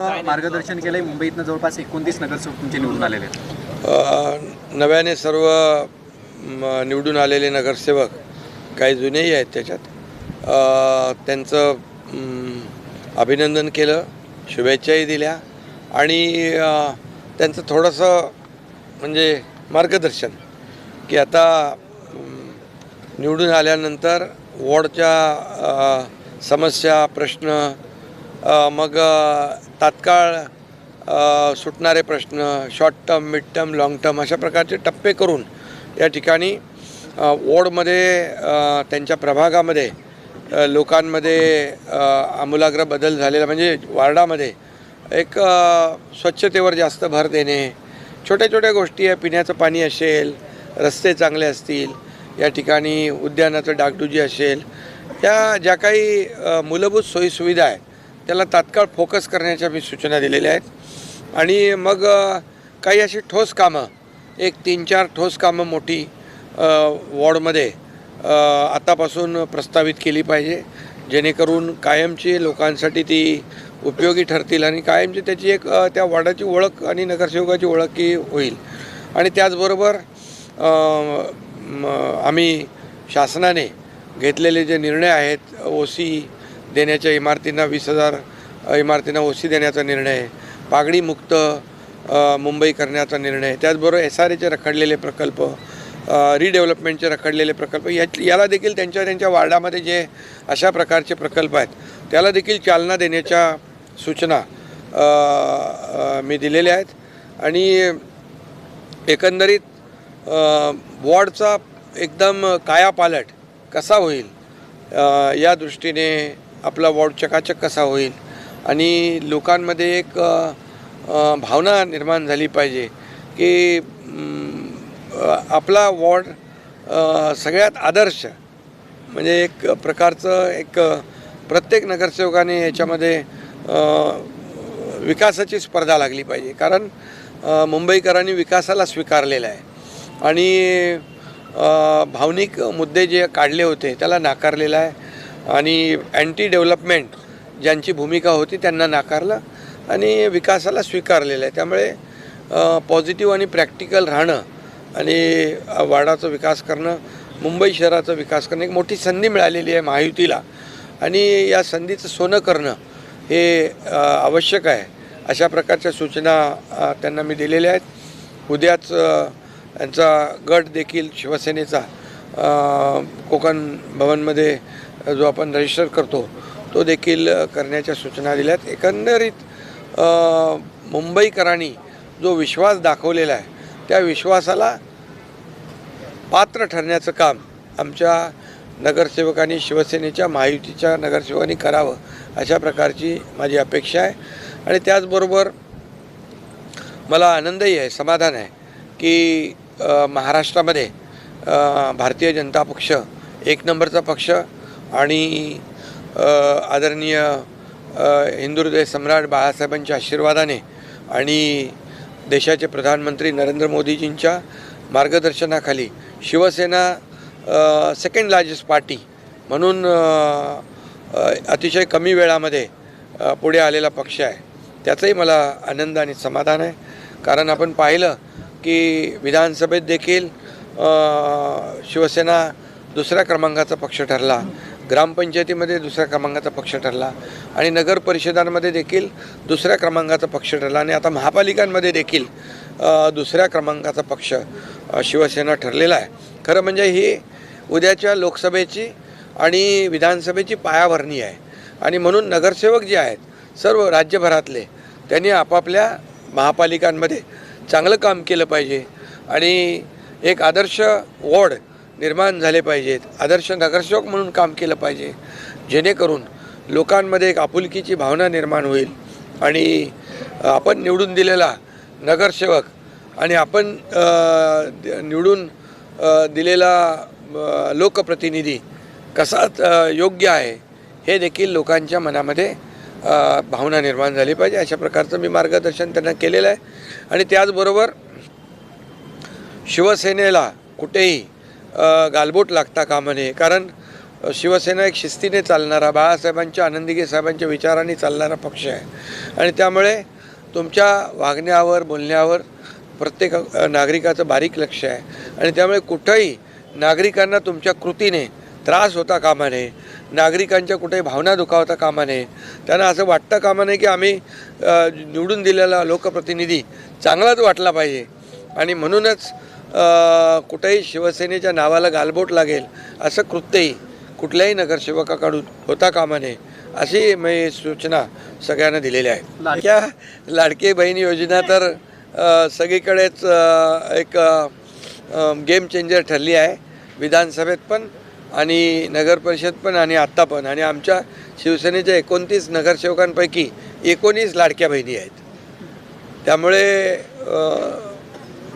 मार्गदर्शन केलंय मुंबईतनं जवळपास 29 नगरसेवक तुमचे निवडून आलेले आहेत। नव्याने सर्व निवडून आलेले नगरसेवक काही जुनेही आहेत त्याच्यात त्यांचं अभिनंदन केलं, शुभेच्छाही दिल्या आणि त्यांचं थोडंसं म्हणजे मार्गदर्शन की आता निवडून आल्यानंतर वॉर्डच्या समस्या प्रश्न मग तात्काळ सुटणारे प्रश्न short term, mid term, long term अशा प्रकारचे टप्पे करून या ठिकाणी वॉर्डमध्ये त्यांच्या प्रभागामध्ये लोकांमध्ये आमूलाग्र बदल झालेला म्हणजे वार्डामध्ये एक स्वच्छतेवर जास्त भर देणे, छोट्या छोट्या गोष्टी आहे, पिण्याचं पाणी असेल, रस्ते चांगले असतील, या ठिकाणी उद्यानाचं डागडुजी असेल, या ज्या काही मूलभूत सोयीसुविधा आहेत त्याला तात्काळ फोकस करण्याच्या मी सूचना दिलेल्या आहेत। आणि मग काही अशी ठोस कामं, एक 3-4 ठोस कामं मोठी वॉर्डमध्ये आतापासून प्रस्तावित केली पाहिजे, जेणेकरून कायमची लोकांसाठी ती उपयोगी ठरतील आणि कायमची त्याची एक त्या वॉर्डाची ओळख आणि नगरसेवकाची ओळख ही होईल। आणि त्याचबरोबर आम्ही शासनाने घेतलेले जे निर्णय आहेत, OC देण्याच्या इमारतींना 20,000 इमारतींना OC देण्याचा निर्णय, पागडीमुक्त मुंबई करण्याचा निर्णय, त्याचबरोबर SRAचे रखडलेले प्रकल्प, रिडेव्हलपमेंटचे रखडलेले प्रकल्प, याला देखील त्यांच्या वार्डामध्ये जे अशा प्रकारचे प्रकल्प आहेत त्याला देखील चालना देण्याच्या सूचना मी दिलेल्या आहेत। आणि एकंदरीत वॉर्डचा एकदम कायापालट कसा होईल या दृष्टीने आपला वॉर्ड चकाचक कसा होईल आणि लोकांमध्ये एक भावना निर्माण झाली पाहिजे की आपला वॉर्ड सगळ्यात आदर्श म्हणजे एक प्रकारचं एक प्रत्येक नगरसेवकाने याच्यामध्ये विकासाची स्पर्धा लागली पाहिजे, कारण मुंबईकरांनी विकासाला स्वीकारलेलं आहे आणि भावनिक मुद्दे जे काढले होते त्याला नाकारलेलं आहे आणि अँटी डेव्हलपमेंट ज्यांची भूमिका होती त्यांना नाकारलं आणि विकासाला स्वीकारलेलं आहे। त्यामुळे पॉझिटिव्ह आणि प्रॅक्टिकल राहणं आणि वार्डाचा विकास करणं, मुंबई शहराचा विकास करणं एक मोठी संधी मिळालेली आहे महायुतीला आणि या संधीचं सोनं करणं हे आवश्यक आहे। अशा प्रकारच्या सूचना त्यांना मी दिलेल्या आहेत। उद्याच यांचा गट देखील शिवसेनेचा कोकण भवनमध्ये जो आपण रजिस्टर करतो तो देखील करण्याच्या सूचना दिल्या आहेत। एकंदरीत मुंबईकरांनी जो विश्वास दाखवलेला आहे त्या विश्वासाला पात्र ठरण्याचं काम आमच्या नगरसेवकांनी, शिवसेनेच्या महायुतीच्या नगरसेवकांनी करावं अशा प्रकारची माझी अपेक्षा आहे। आणि त्याचबरोबर मला आनंदही आहे, समाधान आहे की महाराष्ट्रामध्ये भारतीय जनता पक्ष 1 नंबरचा पक्ष आणि आदरणीय हिंदुहृदय सम्राट बाळासाहेबांच्या आशीर्वादाने आणि देशाचे प्रधानमंत्री नरेंद्र मोदीजींच्या मार्गदर्शनाखाली शिवसेना सेकंड लार्जेस्ट पार्टी म्हणून अतिशय कमी वेळामध्ये पुढे आलेला पक्ष आहे, त्याचाही मला आनंद आणि समाधान आहे। कारण आपण पाहिलं की विधानसभेत देखील शिवसेना 2ऱ्या क्रमांकाचा पक्ष ठरला, ग्रामपंचायतीमध्ये 2ऱ्या क्रमांकाचा पक्ष ठरला आणि नगर परिषदांमध्ये देखील 2ऱ्या क्रमांकाचा पक्ष ठरला आणि आता महापालिकांमध्ये देखील 2ऱ्या क्रमांकाचा पक्ष शिवसेना ठरलेला आहे। खरं म्हणजे ही उद्याच्या लोकसभेची आणि विधानसभेची पायाभरणी आहे आणि म्हणून नगरसेवक जे आहेत सर्व राज्यभरातले त्यांनी आपापल्या महापालिकांमध्ये चांगलं काम केलं पाहिजे आणि एक आदर्श वॉर्ड निर्माण झाले पाहिजेत, आदर्श नगरसेवक म्हणून काम केलं पाहिजे, जेणेकरून लोकांमध्ये एक आपुलकीची भावना निर्माण होईल आणि आपण निवडून दिलेला नगरसेवक आणि आपण निवडून दिलेला लोकप्रतिनिधी कसा योग्य आहे हे देखील लोकांच्या मनामध्ये भावना निर्माण झाली पाहिजे अशा प्रकारचं मी मार्गदर्शन त्यांना केलेलं आहे। आणि त्याचबरोबर शिवसेनेला कुठेही गालबोट लागता कामा नये, कारण शिवसेना एक शिस्तीने चालणारा, बाळासाहेबांच्या, आनंदीगे साहेबांच्या विचारांनी चालणारा पक्ष आहे आणि त्यामुळे तुमच्या वागण्यावर, बोलण्यावर प्रत्येक नागरिकाचं बारीक लक्ष आहे आणि त्यामुळे कुठंही नागरिकांना तुमच्या कृतीने त्रास होता कामा नये, नागरिकांच्या कुठेही भावना दुखावता कामा नये, त्यांना असं वाटतं कामा नये की आम्ही निवडून दिलेला लोकप्रतिनिधी चांगलाच वाटला पाहिजे आणि म्हणूनच कुठेही शिवसेनेच्या नावाला गालबोट लागेल असं कृत्यही कुठल्याही नगरसेवकाकडून होता कामा नये अशी मी सूचना सगळ्यांना दिलेल्या आहेत. लाडकी बहीण योजना तर सगळीकडेच एक गेम चेंजर ठरली आहे, विधानसभेत पण आणि नगर परिषद पण आणि आत्ता पण. आणि आमच्या शिवसेनेच्या 29 नगरसेवकांपैकी 19 लाडक्या बहिणी आहेत. त्यामुळे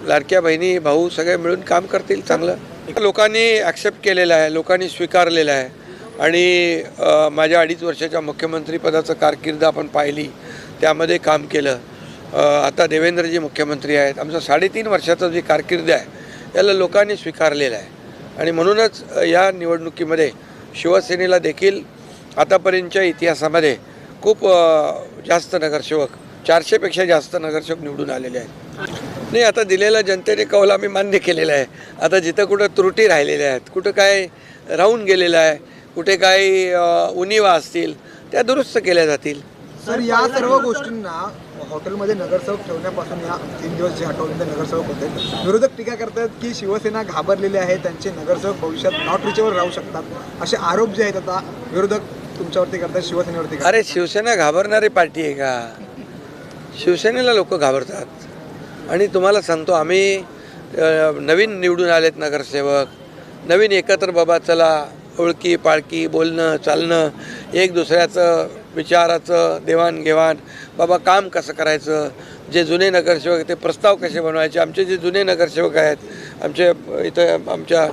लाडक्या बहिणी भाऊ सगळे मिळून काम करतील चांगलं. लोकांनी ॲक्सेप्ट केलेलं आहे, लोकांनी स्वीकारलेलं आहे आणि माझ्या 2.5 वर्षाच्या मुख्यमंत्रीपदाचं कारकीर्द आपण पाहिली, त्यामध्ये काम केलं. आता देवेंद्रजी मुख्यमंत्री आहेत. आमचं 3.5 वर्षाचं जी कारकीर्द आहे याला लोकांनी स्वीकारलेलं आहे आणि म्हणूनच या निवडणुकीमध्ये शिवसेनेला देखील आतापर्यंतच्या इतिहासामध्ये खूप जास्त नगरसेवक, 400पेक्षा जास्त नगरसेवक निवडून आलेले आहेत. नाही, आता दिलेला जनतेने कौल आम्ही मान्य केलेला आहे. आता जिथं कुठं त्रुटी राहिलेल्या आहेत, कुठं काय राहून गेलेलं आहे, कुठे काही उणिवा असतील त्या दुरुस्त केल्या जातील. सर, या सर्व गोष्टींना हॉटेलमध्ये नगरसेवक ठेवण्यापासून या 3 दिवस जे हॉटेलमध्ये नगरसेवक होते, विरोधक टीका करतात की शिवसेना घाबरलेली आहे, त्यांचे नगरसेवक भविष्यात नॉट रिचेबल राहू शकतात असे आरोप जे आहेत आता विरोधक तुमच्यावरती करतात, शिवसेनेवरती करतात. अरे, शिवसेना घाबरणारी पार्टी आहे का? शिवसेनेला लोक घाबरतात. आणि तुम्हाला सांगतो, आम्ही नवीन निवडून आलेत नगरसेवक, नवीन एकत्र बाबा चला, ओळखी पाळखी, बोलणं चालणं, एक दुसऱ्याचं विचाराचं देवाणघेवाण, बाबा काम कसं करायचं, जे जुने नगरसेवक आहेत ते प्रस्ताव कसे बनवायचे. आमचे जे जुने नगरसेवक आहेत, आमचे इथं आमच्या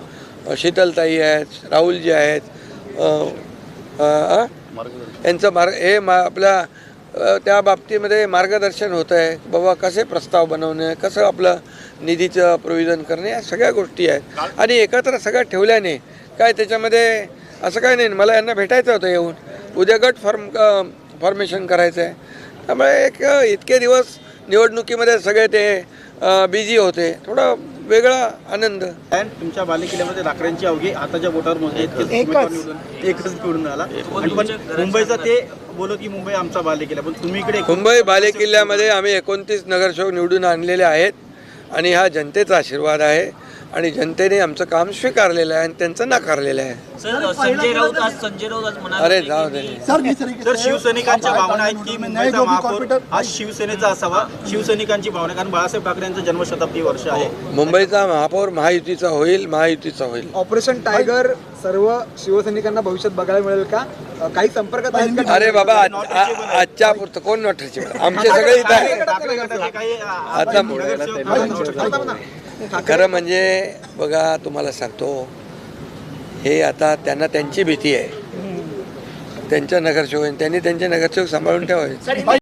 शीतलताई आहेत, राहुलजी आहेत, यांचं आपल्या त्या बाबतीमध्ये मार्गदर्शन होतं आहे. बाबा कसे प्रस्ताव बनवणे, कसं आपलं निधीचं प्रोव्हिजन करणे, या सगळ्या गोष्टी आहेत. आणि एकत्र सगळं ठेवल्याने काय त्याच्यामध्ये असं काय नाही. मला यांना भेटायचं होतं येऊन, उद्या गट फॉर्मेशन करायचं आहे. त्यामुळे इतके दिवस निवडणुकीमध्ये सगळे ते बिझी होते, थोडा वेगळा आनंद. तुमच्या बालेकिल्ल्यामध्ये लाकडांची अवघी आताच्या बोटावर एकच निवडून आला. आणि पण मुंबईचा ते बोलत की मुंबई आमचा बालेकिल्ला, पण तुम्ही इकडे मुंबई बालेकिल्ल्यामध्ये आम्ही 29 नगरसेवक निवडून आणलेले आहेत आणि हा जनतेचा आशीर्वाद आहे आणि जनतेने आमचं काम स्वीकारलेलं आहे आणि त्यांचं नाकारलेलं आहे. संजय राऊत आज म्हणाले, अरे जाऊ दे. तर शिवसैनिकांच्या भावना आहेत की मुंबईचा महापौर हा शिवसेनेचा असावा, शिवसैनिकांची भावना, कारण बाळासाहेब ठाकरे यांचं जन्मशताब्दी वर्ष आहे. मुंबईचा महापौर महायुतीचा होईल, महायुतीचा होईल. ऑपरेशन टायगर सर्व शिवसैनिकांना भविष्यात बघायला मिळेल का? काही संपर्कात आहेत का? अरे बाबा, आजच्या पुरतं कोण नॉट रिचेबल, आमचे सगळे इथं आहे. आता खरं म्हणजे बघा, तुम्हाला सांगतो, हे आता त्यांना त्यांची भीती आहे, त्यांच्या नगरसेवक, त्यांनी त्यांचे नगरसेवक सांभाळून ठेवायचे.